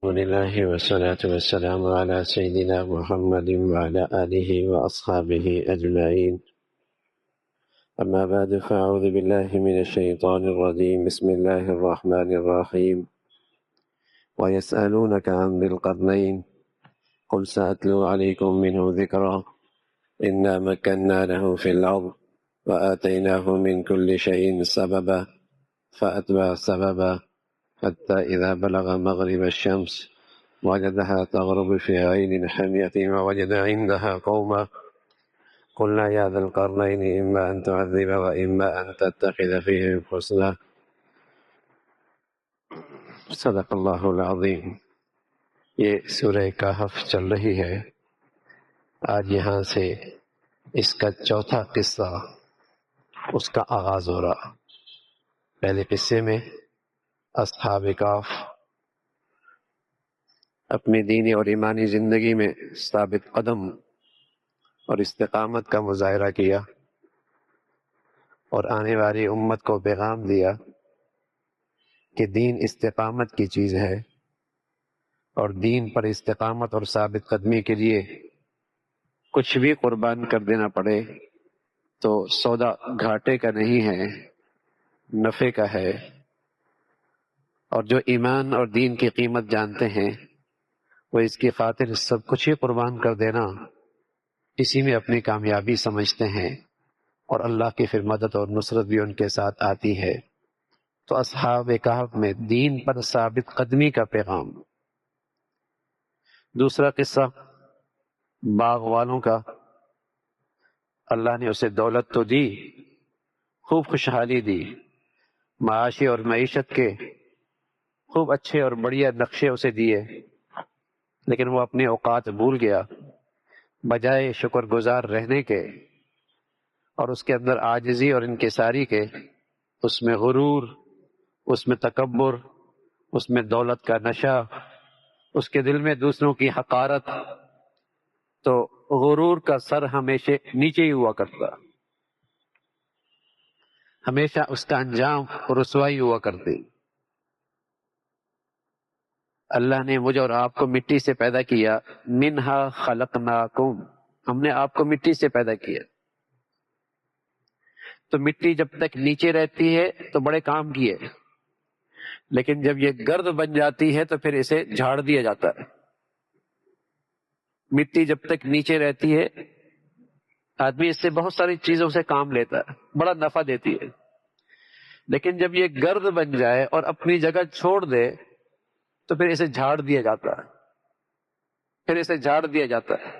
الحمد لله والصلاة والسلام على سيدنا محمد وعلى آله وأصحابه أجمعين. أما بعد فأعوذ بالله من الشيطان الرجيم. بسم الله الرحمن الرحيم. ويسألونك عن ذي القرنين قل سأتلو عليكم منه ذكرا إنا مكنا له في الأرض وآتيناه من كل شيء سببا فأتبع سببا حتى إذا بلغ مغرب الشمس وجدها تغرب في عين حمية ووجد عندها قوما قلنا يا ذا القرنين إما أن تعذب وإما أن تتخذ فيهم حسنا. صدق اللہ العظیم. یہ سورہ کہف چل رہی ہے. آج یہاں سے اس کا چوتھا قصہ اس کا آغاز ہو رہا. پہلے قصے میں اصحاب کہف اپنی دینی اور ایمانی زندگی میں ثابت قدم اور استقامت کا مظاہرہ کیا اور آنے والی امت کو پیغام دیا کہ دین استقامت کی چیز ہے اور دین پر استقامت اور ثابت قدمی کے لیے کچھ بھی قربان کر دینا پڑے تو سودا گھاٹے کا نہیں ہے، نفع کا ہے. اور جو ایمان اور دین کی قیمت جانتے ہیں وہ اس کی خاطر سب کچھ ہی قربان کر دینا اسی میں اپنی کامیابی سمجھتے ہیں، اور اللہ کی پھر مدد اور نصرت بھی ان کے ساتھ آتی ہے. تو اصحاب کہف میں دین پر ثابت قدمی کا پیغام. دوسرا قصہ باغ والوں کا. اللہ نے اسے دولت تو دی، خوب خوشحالی دی، معاشی اور معیشت کے خوب اچھے اور بڑھیا نقشے اسے دیے، لیکن وہ اپنے اوقات بھول گیا. بجائے شکر گزار رہنے کے اور اس کے اندر عاجزی اور انکساری کے، اس میں غرور، اس میں تکبر، اس میں دولت کا نشہ، اس کے دل میں دوسروں کی حقارت. تو غرور کا سر ہمیشہ نیچے ہی ہوا کرتا، ہمیشہ اس کا انجام رسوائی ہوا کرتی. اللہ نے مجھے اور آپ کو مٹی سے پیدا کیا، منہا خلقناکم، ہم نے آپ کو مٹی سے پیدا کیا. تو مٹی جب تک نیچے رہتی ہے تو بڑے کام کیے، لیکن جب یہ گرد بن جاتی ہے تو پھر اسے جھاڑ دیا جاتا ہے. مٹی جب تک نیچے رہتی ہے آدمی اس سے بہت ساری چیزوں سے کام لیتا ہے، بڑا نفع دیتی ہے، لیکن جب یہ گرد بن جائے اور اپنی جگہ چھوڑ دے تو پھر اسے جھاڑ دیا جاتا ہے، پھر اسے جھاڑ دیا جاتا ہے.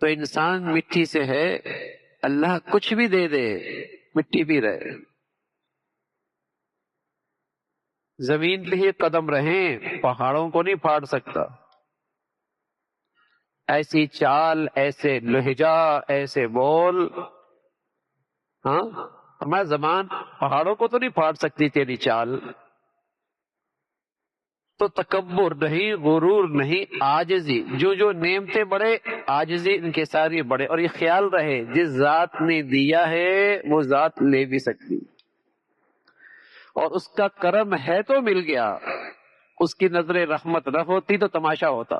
تو انسان مٹی سے ہے، اللہ کچھ بھی دے دے مٹی بھی رہے. زمین پہ ہی قدم رہیں، پہاڑوں کو نہیں پھاڑ سکتا. ایسی چال، ایسے لہجہ، ایسے بول، ہاں ہمارا زبان پہاڑوں کو تو نہیں پھاڑ سکتی تیری چال. تو تکبر نہیں، غرور نہیں، عاجزی. جو نعمتیں بڑھے عاجزی ان کے ساری بڑھے. اور یہ خیال رہے جس ذات نے دیا ہے وہ ذات لے بھی سکتی، اور اس کا کرم ہے تو مل گیا. اس کی نظر رحمت نہ ہوتی تو تماشا ہوتا.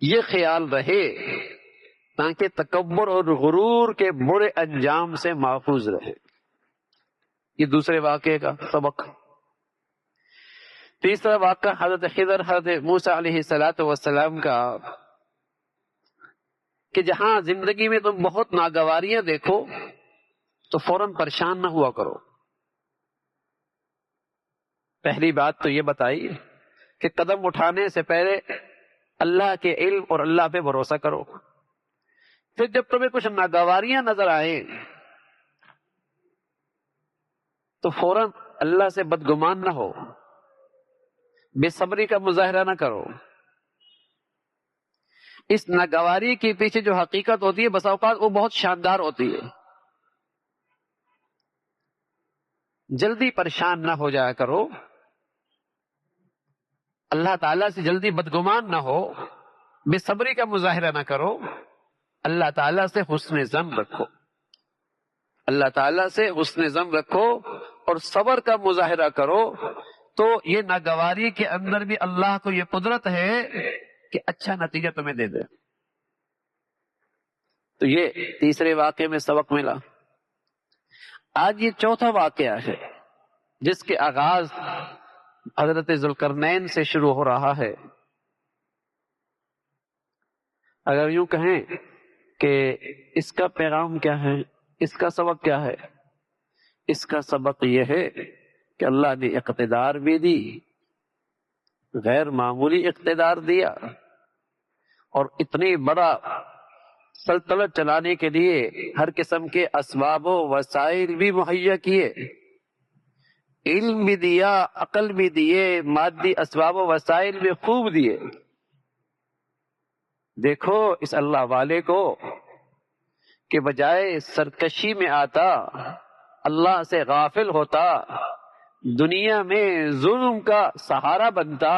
یہ خیال رہے تاکہ تکبر اور غرور کے برے انجام سے محفوظ رہے. یہ دوسرے واقعے کا سبق. تیسرا واقعہ حضرت خضر، حضرت موسیٰ علیہ السلام کا، کہ جہاں زندگی میں تم بہت ناگواریاں دیکھو تو فوراً پریشان نہ ہوا کرو. پہلی بات تو یہ بتائی کہ قدم اٹھانے سے پہلے اللہ کے علم اور اللہ پہ بھروسہ کرو. پھر جب تمہیں کچھ ناگواریاں نظر آئیں تو فوراً اللہ سے بدگمان نہ ہو، بے صبری کا مظاہرہ نہ کرو. اس ناگواری کے پیچھے جو حقیقت ہوتی ہے بسا اوقات وہ بہت شاندار ہوتی ہے. جلدی پریشان نہ ہو جایا کرو، اللہ تعالیٰ سے جلدی بدگمان نہ ہو، بے صبری کا مظاہرہ نہ کرو. اللہ تعالیٰ سے حسن ظن رکھو، اللہ تعالیٰ سے حسن ظن رکھو اور صبر کا مظاہرہ کرو تو یہ ناگواری کے اندر بھی اللہ کو یہ قدرت ہے کہ اچھا نتیجہ تمہیں دے دے. تو یہ تیسرے واقعے میں سبق ملا. آج یہ چوتھا واقعہ ہے جس کے آغاز حضرت ذوالقرنین سے شروع ہو رہا ہے. اگر یوں کہیں کہ اس کا پیغام کیا ہے، اس کا سبق کیا ہے، اس کا سبق یہ ہے کہ اللہ نے اقتدار بھی دی، غیر معمولی اقتدار دیا، اور اتنی بڑا سلطنت چلانے کے لیے ہر قسم کے اسباب و وسائل بھی مہیا کیے، علم بھی دیا، عقل بھی دیے، مادی اسباب و وسائل بھی خوب دیے. دیکھو اس اللہ والے کو کہ بجائے سرکشی میں آتا، اللہ سے غافل ہوتا، دنیا میں ظلم کا سہارا بنتا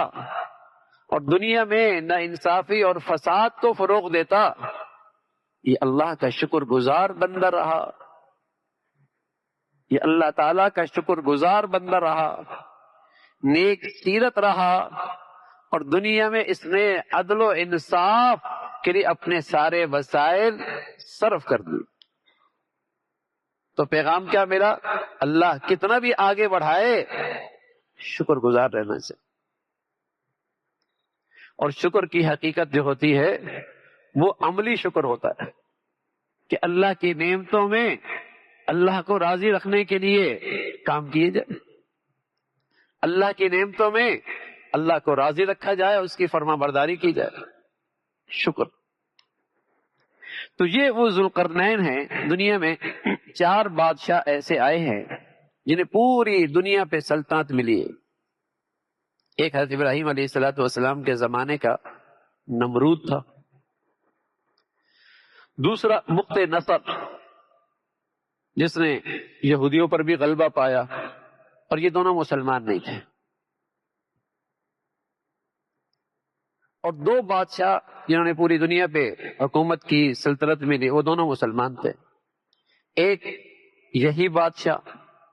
اور دنیا میں ناانصافی اور فساد کو فروغ دیتا، یہ اللہ کا شکر گزار بندہ رہا، یہ اللہ تعالیٰ کا شکر گزار بندہ رہا، نیک سیرت رہا، اور دنیا میں اس نے عدل و انصاف کے لیے اپنے سارے وسائل صرف کر دی. تو پیغام کیا ملا؟ اللہ کتنا بھی آگے بڑھائے، شکر گزار رہنا چاہیے. اور شکر کی حقیقت جو ہوتی ہے وہ عملی شکر ہوتا ہے کہ اللہ کی نعمتوں میں اللہ کو راضی رکھنے کے لیے کام کیے جائے، اللہ کی نعمتوں میں اللہ کو راضی رکھا جائے، اس کی فرما برداری کی جائے. شکر. تو یہ وہ ذوالقرنین ہیں. دنیا میں 4 بادشاہ ایسے آئے ہیں جنہیں پوری دنیا پہ سلطنت ملی ہے. ایک حضرت ابراہیم علیہ السلام کے زمانے کا نمرود تھا، دوسرا مقت نصر جس نے یہودیوں پر بھی غلبہ پایا، اور یہ دونوں مسلمان نہیں تھے. اور 2 بادشاہ جنہوں نے پوری دنیا پہ حکومت کی، سلطنت میں دی، وہ دونوں مسلمان تھے. ایک یہی بادشاہ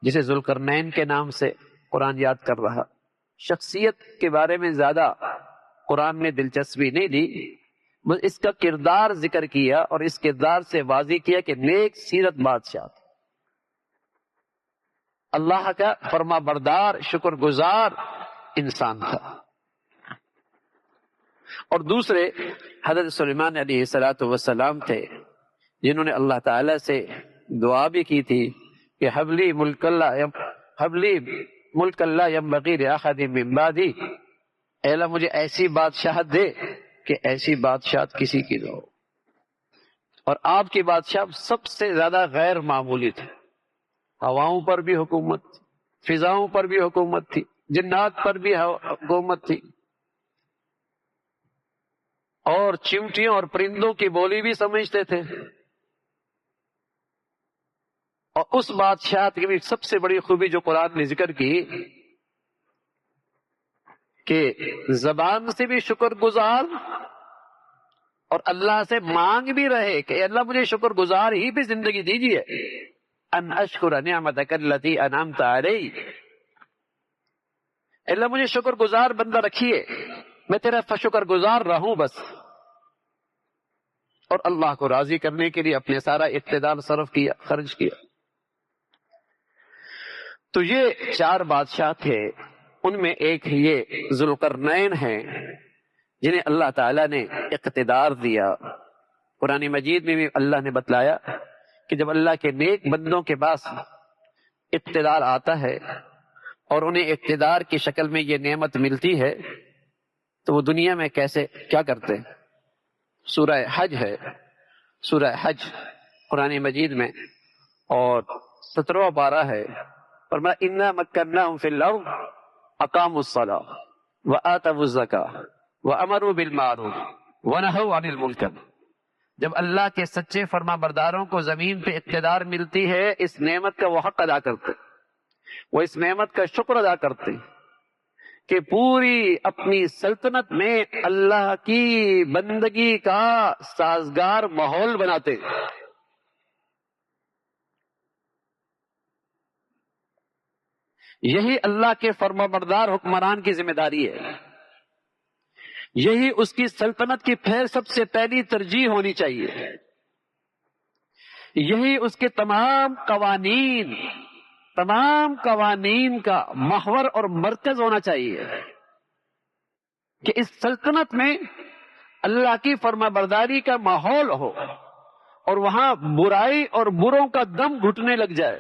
جسے ذوالقرنین کے نام سے قرآن یاد کر رہا، شخصیت کے بارے میں زیادہ قرآن نے دلچسپی نہیں دی، بس اس کا کردار ذکر کیا اور اس کردار سے واضح کیا کہ نیک سیرت بادشاہ تھا، اللہ کا فرما بردار شکر گزار انسان تھا. اور دوسرے حضرت سلیمان علیہ السلام تھے جنہوں نے اللہ تعالی سے دعا بھی کی تھی کہ حبلی ملک اللہ ينبغي لأحد من بعدی، اے اللہ مجھے ایسی بادشاہت دے کہ ایسی بادشاہت کسی کی نہ ہو. اور آپ کی بادشاہ سب سے زیادہ غیر معمولی تھے. ہواؤں پر بھی حکومت تھی، فضاؤں پر بھی حکومت تھی، جنات پر بھی حکومت تھی، اور چیونٹیوں اور پرندوں کی بولی بھی سمجھتے تھے. اور اس بادشاہت کی بھی سب سے بڑی خوبی جو قرآن نے ذکر کی کہ زبان سے بھی شکر گزار اور اللہ سے مانگ بھی رہے کہ اللہ مجھے شکر گزار ہی پہ زندگی دیجیے. ان اشکر نعمتک التی انعمت علی، اللہ مجھے شکر گزار بندہ رکھیے، میں تیرا شکر گزار رہوں بس. اور اللہ کو راضی کرنے کے لیے اپنے سارا اقتدار صرف کیا، خرچ کیا. تو یہ 4 بادشاہ تھے، ان میں ایک یہ ذوالقرنین ہیں جنہیں اللہ تعالیٰ نے اقتدار دیا. قرآن مجید میں بھی اللہ نے بتلایا کہ جب اللہ کے نیک بندوں کے پاس اقتدار آتا ہے اور انہیں اقتدار کی شکل میں یہ نعمت ملتی ہے تو وہ دنیا میں کیسے کیا کرتے ہیں. سورہ حج ہے، سورہ حج قرآن مجید میں، اور 17واں پارہ ہے. فرمایا انا مکناہم فی الارض اقاموا الصلاۃ وآتوا الزکاۃ وامروا بالمعروف ونہوا عن المنکر. جب اللہ کے سچے فرما برداروں کو زمین پہ اقتدار ملتی ہے، اس نعمت کا وہ حق ادا کرتے، وہ اس نعمت کا شکر ادا کرتے کہ پوری اپنی سلطنت میں اللہ کی بندگی کا سازگار ماحول بناتے. یہی اللہ کے فرما بردار حکمران کی ذمہ داری ہے، یہی اس کی سلطنت کی پھر سب سے پہلی ترجیح ہونی چاہیے، یہی اس کے تمام قوانین کا محور اور مرکز ہونا چاہیے کہ اس سلطنت میں اللہ کی فرما برداری کا ماحول ہو اور وہاں برائی اور بروں کا دم گھٹنے لگ جائے۔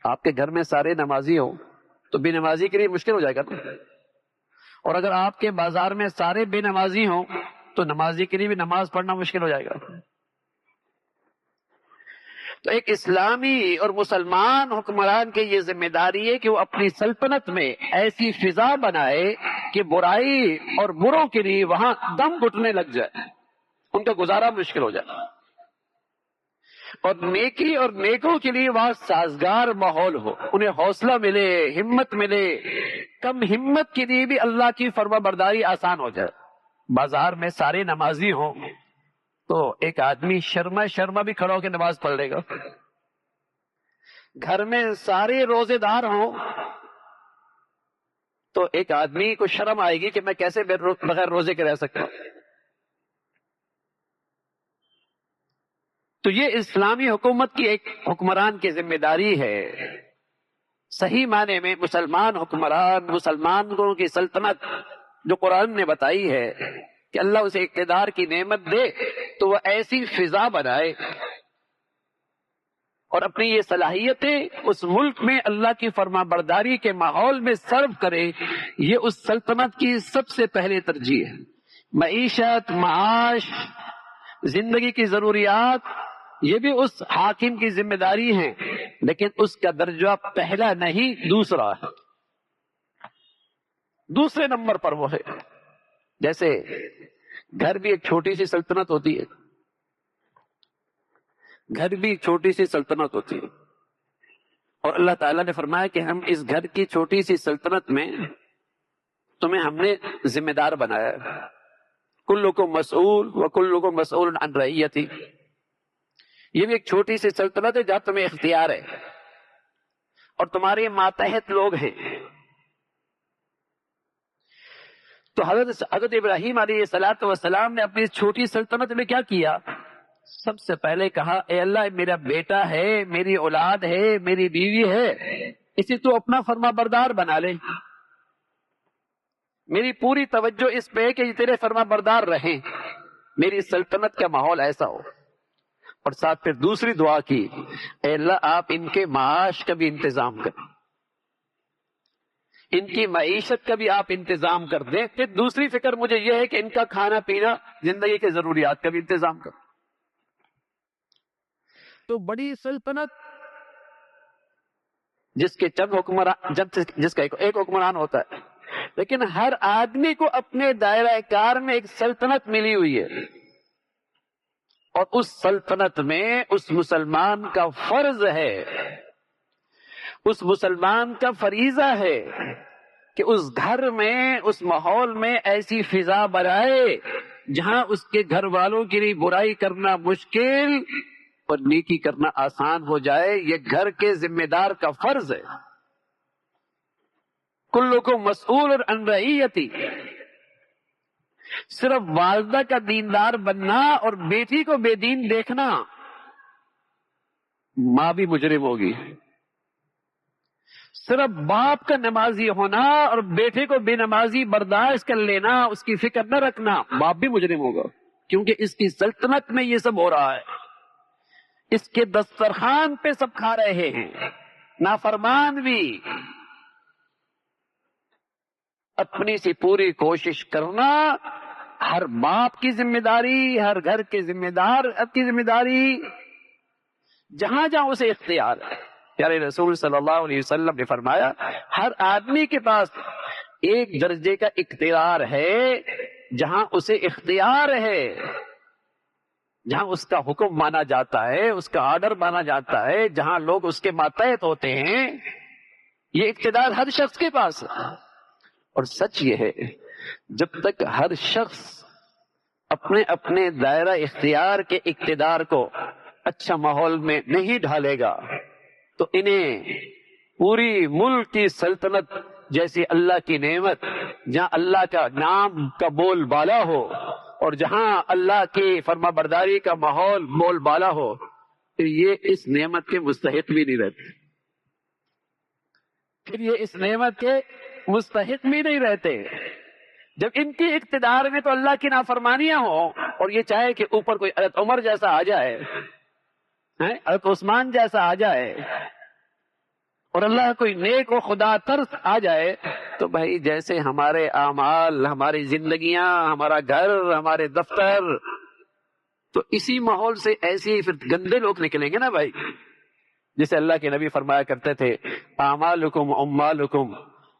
آپ کے گھر میں سارے نمازی ہوں تو بے نمازی کے لیے مشکل ہو جائے گا نا، اور اگر آپ کے بازار میں سارے بے نمازی ہوں تو نمازی کے لیے بھی نماز پڑھنا مشکل ہو جائے گا۔ تو ایک اسلامی اور مسلمان حکمران کی یہ ذمہ داری ہے کہ وہ اپنی سلطنت میں ایسی فضا بنائے کہ برائی اور بروں کے لیے وہاں دم گھٹنے لگ جائے، ان کا گزارا مشکل ہو جائے، اور نیکی اور نیکوں کے لیے وہاں سازگار ماحول ہو، انہیں حوصلہ ملے، ہمت ملے۔ کم ہمت کے لیے بھی اللہ کی فرما برداری آسان ہو جائے۔ بازار میں سارے نمازی ہوں تو ایک آدمی شرما بھی کھڑا ہو کے نماز پڑھ لے گا، گھر میں سارے روزے دار ہوں تو ایک آدمی کو شرم آئے گی کہ میں کیسے بغیر روزے کے رہ سکتا ہوں۔ تو یہ اسلامی حکومت کی ایک حکمران کی ذمہ داری ہے، صحیح معنی میں مسلمان حکمران، مسلمانوں کی سلطنت جو قرآن نے بتائی ہے کہ اللہ اسے اقتدار کی نعمت دے تو وہ ایسی فضا بنائے اور اپنی یہ صلاحیتیں اس ملک میں اللہ کی فرما برداری کے ماحول میں سرو کرے، یہ اس سلطنت کی سب سے پہلے ترجیح ہے۔ معیشت، معاش، زندگی کی ضروریات یہ بھی اس حاکم کی ذمہ داری ہے، لیکن اس کا درجہ پہلا نہیں دوسرا ہے، دوسرے نمبر پر وہ ہے۔ جیسے گھر بھی ایک چھوٹی سی سلطنت ہوتی ہے، گھر بھی ایک چھوٹی سی سلطنت ہوتی ہے، اور اللہ تعالیٰ نے فرمایا کہ ہم اس گھر کی چھوٹی سی سلطنت میں تمہیں ہم نے ذمہ دار بنایا ہے۔ کلکم مسئول وکلکم مسئول عن رعیتی، یہ بھی ایک چھوٹی سی سلطنت ہے جہاں تمہیں اختیار ہے اور تمہارے ماتحت لوگ ہیں۔ تو حضرت ابراہیم علیہ السلام نے اپنی چھوٹی سلطنت میں کیا کیا؟ سب سے پہلے کہا اے اللہ میرا بیٹا ہے، میری اولاد ہے، میری بیوی ہے، اسے تو اپنا فرما بردار بنا لے، میری پوری توجہ اس پہ ہے کہ یہ تیرے فرما بردار رہیں، میری سلطنت کا ماحول ایسا ہو۔ اور ساتھ پھر دوسری دعا کی اے اللہ آپ ان کے معاش کا بھی انتظام کریں، ان کی معیشت کا بھی آپ انتظام کر دیں۔ پھر دوسری فکر مجھے یہ ہے کہ ان کا کھانا پینا، زندگی کے ضروریات کا بھی انتظام کریں۔ تو بڑی سلطنت جس کے چند حکمران، جس کا ایک حکمران ہوتا ہے، لیکن ہر آدمی کو اپنے دائرہ کار میں ایک سلطنت ملی ہوئی ہے، اور اس سلطنت میں اس مسلمان کا فرض ہے، اس مسلمان کا فریضہ ہے کہ اس گھر میں، اس ماحول میں ایسی فضا بنائے جہاں اس کے گھر والوں کے لیے برائی کرنا مشکل اور نیکی کرنا آسان ہو جائے۔ یہ گھر کے ذمہ دار کا فرض ہے۔ کلکم مسئول عن رعیتی، صرف والدہ کا دیندار بننا اور بیٹی کو بے دین دیکھنا، ماں بھی مجرم ہوگی۔ صرف باپ کا نمازی ہونا اور بیٹے کو بے نمازی برداشت کر لینا، اس کی فکر نہ رکھنا، باپ بھی مجرم ہوگا، کیونکہ اس کی سلطنت میں یہ سب ہو رہا ہے، اس کے دسترخوان پہ سب کھا رہے ہیں، نافرمان بھی۔ اپنی سی پوری کوشش کرنا ہر باپ کی ذمہ داری، ہر گھر کے ذمہ دار کی ذمہ داری، جہاں جہاں اسے اختیار ہے۔ پیارے رسول صلی اللہ علیہ وسلم نے فرمایا ہر آدمی کے پاس ایک درجے کا اقتدار ہے، جہاں اسے اختیار ہے، جہاں اس کا حکم مانا جاتا ہے، اس کا آرڈر مانا جاتا ہے، جہاں لوگ اس کے ماتحت ہوتے ہیں، یہ اقتدار ہر شخص کے پاس ہے۔ اور سچ یہ ہے جب تک ہر شخص اپنے اپنے دائرہ اختیار کے اقتدار کو اچھا ماحول میں نہیں ڈھالے گا تو انہیں پوری ملک کی سلطنت جیسی اللہ کی نعمت، جہاں اللہ کا نام کا بول بالا ہو اور جہاں اللہ کی فرما برداری کا ماحول بول بالا ہو، پھر یہ اس نعمت کے مستحق بھی نہیں رہتے، پھر یہ اس نعمت کے مستحق بھی نہیں رہتے۔ جب ان کی اقتدار میں تو اللہ کی نافرمانیاں ہوں اور یہ چاہے کہ اوپر کوئی حضرت عمر جیسا آ جائے، حضرت عثمان جیسا آ جائے، اور اللہ کوئی نیک و خدا ترس آ جائے، تو بھائی جیسے ہمارے اعمال، ہماری زندگیاں، ہمارا گھر، ہمارے دفتر، تو اسی ماحول سے ایسے ہی پھر گندے لوگ نکلیں گے نا بھائی۔ جسے اللہ کے نبی فرمایا کرتے تھے اعمالکم اموالکم،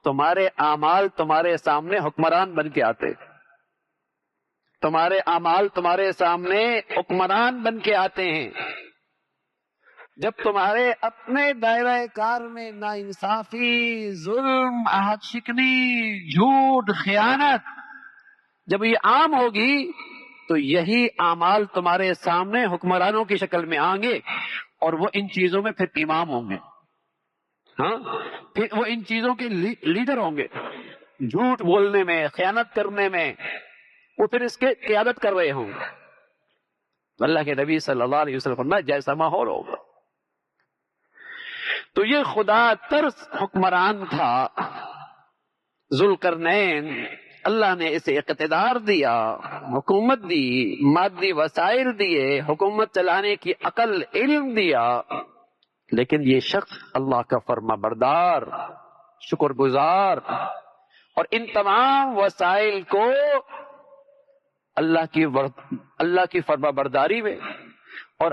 تمہارے اعمال تمہارے سامنے حکمران بن کے آتے، تمہارے اعمال تمہارے سامنے حکمران بن کے آتے ہیں۔ جب تمہارے اپنے دائرہ کار میں ناانصافی، ظلم، عہد شکنی، جھوٹ، خیانت جب یہ عام ہوگی تو یہی اعمال تمہارے سامنے حکمرانوں کی شکل میں آئیں گے، اور وہ ان چیزوں میں پھر امام ہوں گے، ہاں پھر وہ ان چیزوں کے لیڈر ہوں گے، جھوٹ بولنے میں، خیانت کرنے میں، وہ پھر اس کے قیادت کر رہے ہوں گے۔ اللہ کے نبی صلی اللہ علیہ وسلم فرمایا جیسا ماحول ہوگا۔ تو یہ خدا ترس حکمران تھا ذوالقرنین، اللہ نے اسے اقتدار دیا، حکومت دی، مادی وسائل دیے، حکومت چلانے کی عقل، علم دیا، لیکن یہ شخص اللہ کا فرما بردار، شکر گزار، اور ان تمام وسائل کو اللہ کی فرما برداری میں اور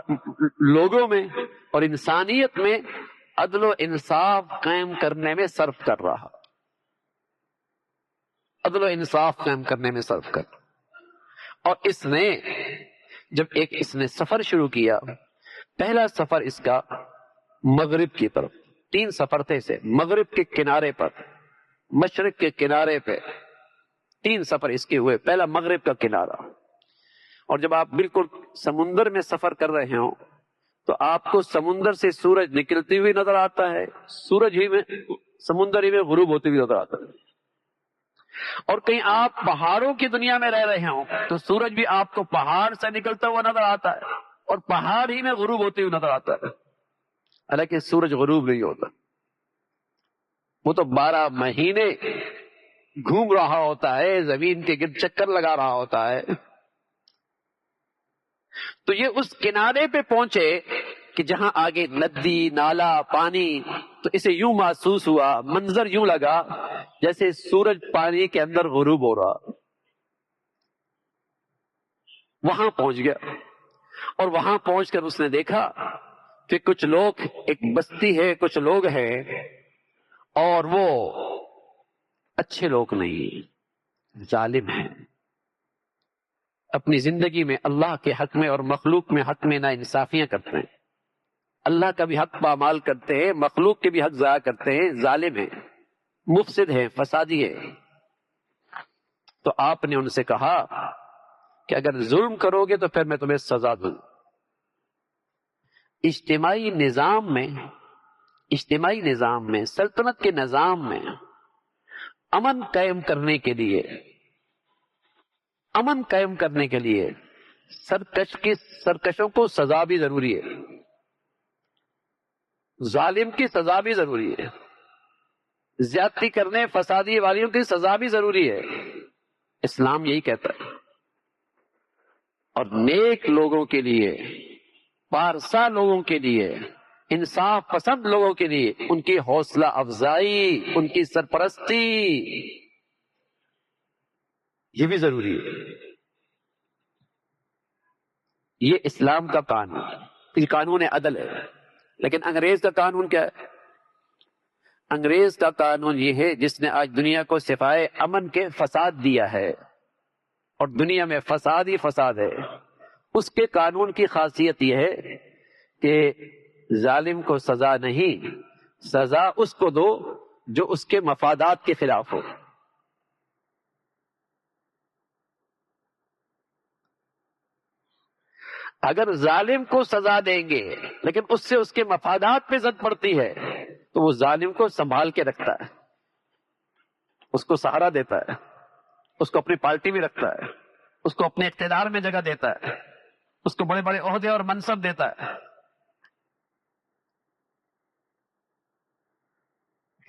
لوگوں میں اور انسانیت میں عدل و انصاف قائم کرنے میں صرف کر رہا، عدل و انصاف قائم کرنے میں صرف کر۔ اور اس نے جب اس نے سفر شروع کیا، پہلا سفر اس کا مغرب کی طرف، 3 سفر تھے اسے، مغرب کے کنارے پر، مشرق کے کنارے پہ 3 سفر اس کے ہوئے۔ پہلا مغرب کا کنارہ، اور جب آپ بالکل سمندر میں سفر کر رہے ہوں تو آپ کو سمندر سے سورج نکلتی ہوئی نظر آتا ہے، سورج ہی میں، سمندر ہی میں غروب ہوتی ہوئی نظر آتا ہے، اور کہیں آپ پہاڑوں کی دنیا میں رہ رہے ہوں تو سورج بھی آپ کو پہاڑ سے نکلتا ہوا نظر آتا ہے اور پہاڑ ہی میں غروب ہوتی ہوئی نظر آتا ہے، حالانکہ سورج غروب نہیں ہوتا، وہ تو 12 مہینے گھوم رہا ہوتا ہے، زمین کے گرد چکر لگا رہا ہوتا ہے۔ تو یہ اس کنارے پہ پہنچے کہ جہاں آگے ندی، نالا، پانی، تو اسے یوں محسوس ہوا، منظر یوں لگا جیسے سورج پانی کے اندر غروب ہو رہا۔ وہاں پہنچ گیا، اور وہاں پہنچ کر اس نے دیکھا کہ کچھ لوگ، ایک بستی ہے، کچھ لوگ ہیں، اور وہ اچھے لوگ نہیں، ظالم ہیں، اپنی زندگی میں اللہ کے حق میں اور مخلوق میں حق میں ناانصافیاں کرتے ہیں، اللہ کا بھی حق پامال کرتے ہیں، مخلوق کے بھی حق ضائع کرتے ہیں، ظالم ہیں، مفسد ہیں، فسادی ہیں۔ تو آپ نے ان سے کہا کہ اگر ظلم کرو گے تو پھر میں تمہیں سزا دوں۔ اجتماعی نظام میں، سلطنت کے نظام میں امن قائم کرنے کے لیے سرکشوں کو سزا بھی ضروری ہے، ظالم کی سزا بھی ضروری ہے، زیادتی کرنے فسادی والیوں کی سزا بھی ضروری ہے، اسلام یہی کہتا ہے۔ اور نیک لوگوں کے لیے، پارسا لوگوں کے لیے، انصاف پسند لوگوں کے لیے ان کی حوصلہ افزائی، ان کی سرپرستی، یہ بھی ضروری ہے۔ یہ اسلام کا قانون، یہ قانون عدل ہے۔ لیکن انگریز کا قانون کیا ہے؟ انگریز کا قانون یہ ہے جس نے آج دنیا کو سفائے امن کے فساد دیا ہے، اور دنیا میں فساد ہی فساد ہے۔ اس کے قانون کی خاصیت یہ ہے کہ ظالم کو سزا نہیں، سزا اس کو دو جو اس کے مفادات کے خلاف ہو۔ اگر ظالم کو سزا دیں گے لیکن اس سے اس کے مفادات پہ زد پڑتی ہے تو وہ ظالم کو سنبھال کے رکھتا ہے، اس کو سہارا دیتا ہے، اس کو اپنی پارٹی میں رکھتا ہے، اس کو اپنے اقتدار میں جگہ دیتا ہے، اس کو بڑے بڑے عہدے اور منصب دیتا ہے۔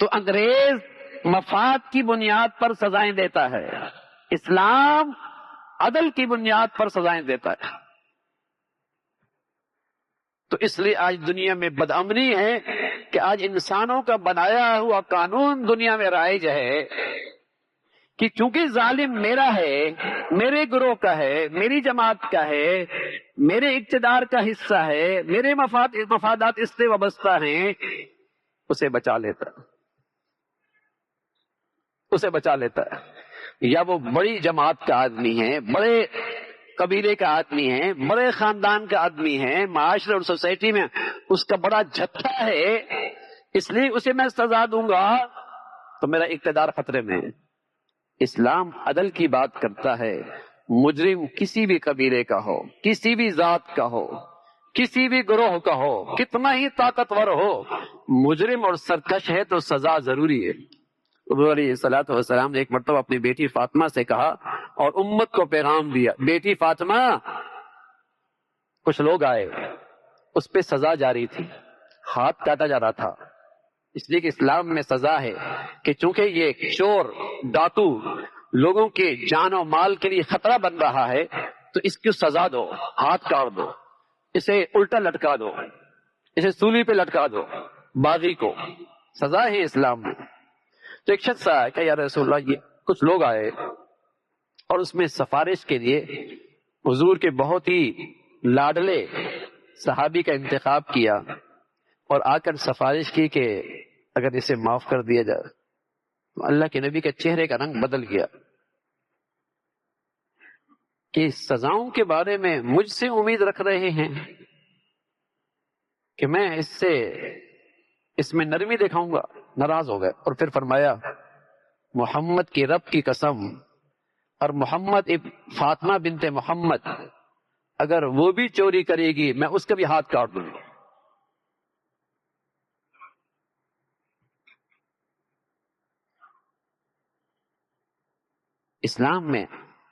تو انگریز مفاد کی بنیاد پر سزائیں دیتا ہے، اسلام عدل کی بنیاد پر سزائیں دیتا ہے۔ تو اس لیے آج دنیا میں بدامنی ہے کہ آج انسانوں کا بنایا ہوا قانون دنیا میں رائج ہے کہ چونکہ ظالم میرا ہے، میرے گروہ کا ہے، میری جماعت کا ہے، میرے اقتدار کا حصہ ہے، میرے مفادات اس سے وابستہ ہیں، اسے بچا لیتا ہے، اسے بچا لیتا ہے۔ یا وہ بڑی جماعت کا آدمی ہے، بڑے قبیلے کا آدمی ہے، بڑے خاندان کا آدمی ہے، معاشرے اور سوسائٹی میں اس کا بڑا جتھا ہے، اس لیے اسے میں سزا دوں گا تو میرا اقتدار خطرے میں ہے۔ اسلام عدل کی بات کرتا ہے، مجرم کسی بھی قبیلے کا ہو، کسی بھی ذات کا ہو، کسی بھی گروہ کا ہو، کتنا ہی طاقتور ہو، مجرم اور سرکش ہے تو سزا ضروری ہے۔ حضور علیہ الصلوۃ والسلام نے ایک مرتبہ اپنی بیٹی فاطمہ سے کہا اور امت کو پیغام دیا، بیٹی فاطمہ، کچھ لوگ آئے، اس پہ سزا جاری تھی، ہاتھ کاٹا جا رہا تھا، اس لیے کہ اسلام میں سزا ہے کہ چونکہ یہ چور ڈاکو لوگوں کے جان و مال کے لیے خطرہ بن رہا ہے تو اس کی سزا دو، ہاتھ کاٹ دو، اسے الٹا لٹکا دو، اسے سولی پہ لٹکا دو، باغی کو سزا ہے اسلام میں۔ تو ایک شخص آیا کہ یا رسول اللہ، یہ کچھ لوگ آئے اور اس میں سفارش کے لیے حضور کے بہت ہی لاڈلے صحابی کا انتخاب کیا اور آ کر سفارش کی کہ اگر اسے معاف کر دیا جائے۔ اللہ کے نبی کے چہرے کا رنگ بدل گیا کہ سزاؤں کے بارے میں مجھ سے امید رکھ رہے ہیں کہ میں اس میں نرمی دکھاؤں گا۔ ناراض ہو گئے اور پھر فرمایا، محمد کی رب کی قسم، اور محمد فاطمہ بنت محمد اگر وہ بھی چوری کرے گی میں اس کا بھی ہاتھ کاٹ دوں گا۔ اسلام میں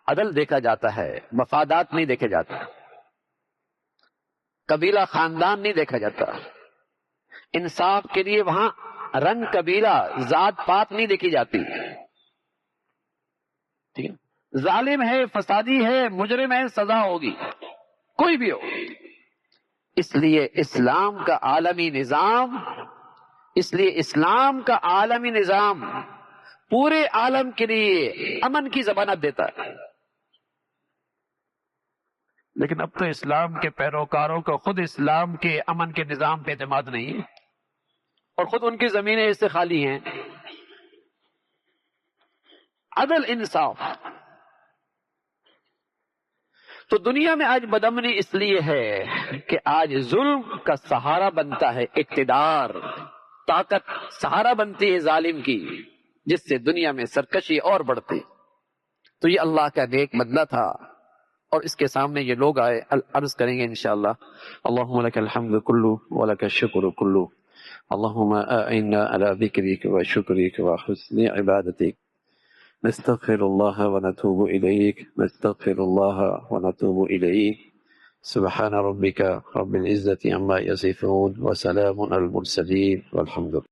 عدل دیکھا جاتا ہے، مفادات نہیں دیکھے جاتا، قبیلہ خاندان نہیں دیکھا جاتا، انصاف کے لیے وہاں رنگ قبیلہ ذات پات نہیں دیکھی جاتی۔ ٹھیک ہے، ظالم ہے، فسادی ہے، مجرم ہے، سزا ہوگی، کوئی بھی ہو۔ اس لیے اسلام کا عالمی نظام پورے عالم کے لیے امن کی ضمانت دیتا ہے۔ لیکن اب تو اسلام کے پیروکاروں کو خود اسلام کے امن کے نظام پہ اعتماد نہیں ہے اور خود ان کی زمینیں اس سے خالی ہیں۔ عدل، انصاف، تو دنیا میں آج بدامنی اس لیے ہے کہ آج ظلم کا سہارا بنتا ہے اقتدار، طاقت سہارا بنتی ہے ظالم کی، جس سے دنیا میں سرکشی اور بڑھتی۔ تو یہ اللہ کا نیک بدلہ تھا اور اس کے سامنے یہ لوگ آئے، عرض کریں گے انشاءاللہ۔ اللہم لک الحمد کلو ولک الشکر کلو، اللہم اعنا علی ذکرک و شکرک و حسن عبادتک، نستغفر اللہ ونتوب الیک، نستغفر اللہ ونتوب الیک، سبحان ربک رب العزة عما یصفون وسلام علی المرسلین والحمد للہ۔